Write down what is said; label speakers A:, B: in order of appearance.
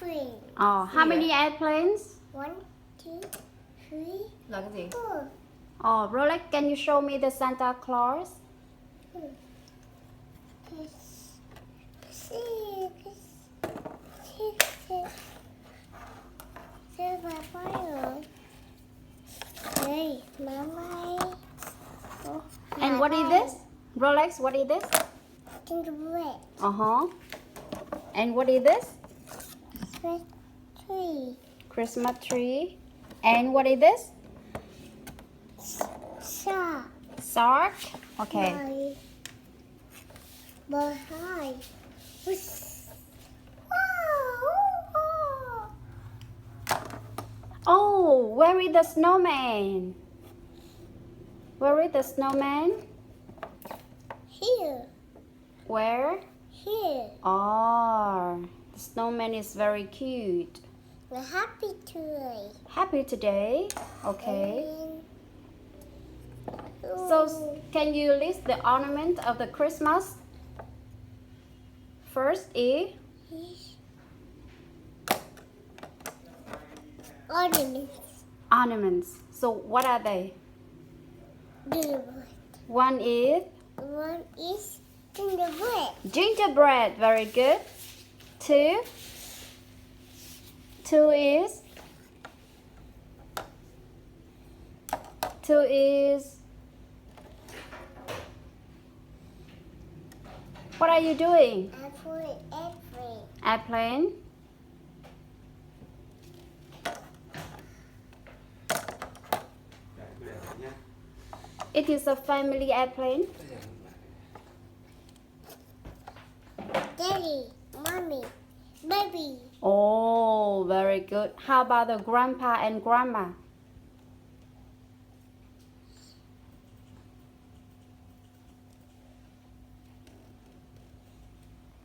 A: airplane.
B: Oh, how many airplanes?
A: 1, 2, 3,
C: Là cái gì?
A: 4.
B: Oh, Rolex, can you show me the Santa Claus?
A: Hey, Mama.
B: And what is this? Rolex, what is this?
A: Gingerbread.
B: Uh-huh. And what is this?
A: Tree.
B: Christmas tree. And what is this?
A: Shark.
B: Shark. Okay.
A: Behind.
B: Oh, where is the snowman? Where is the snowman?
A: Here.
B: Where?
A: Here.
B: Oh, the snowman is very cute.
A: We're happy today.
B: Happy today. Okay.
A: And,
B: So, can you list the ornament of the Christmas? First is
A: ornaments.
B: ornaments. So, what are they?
A: Gingerbread.
B: One is
A: One is gingerbread.
B: gingerbread. Very good. Two is what are you doing?
A: Airplane.
B: Airplane. It is a family airplane.
A: Daddy, mommy, baby.
B: Oh, very good. How about the grandpa and grandma?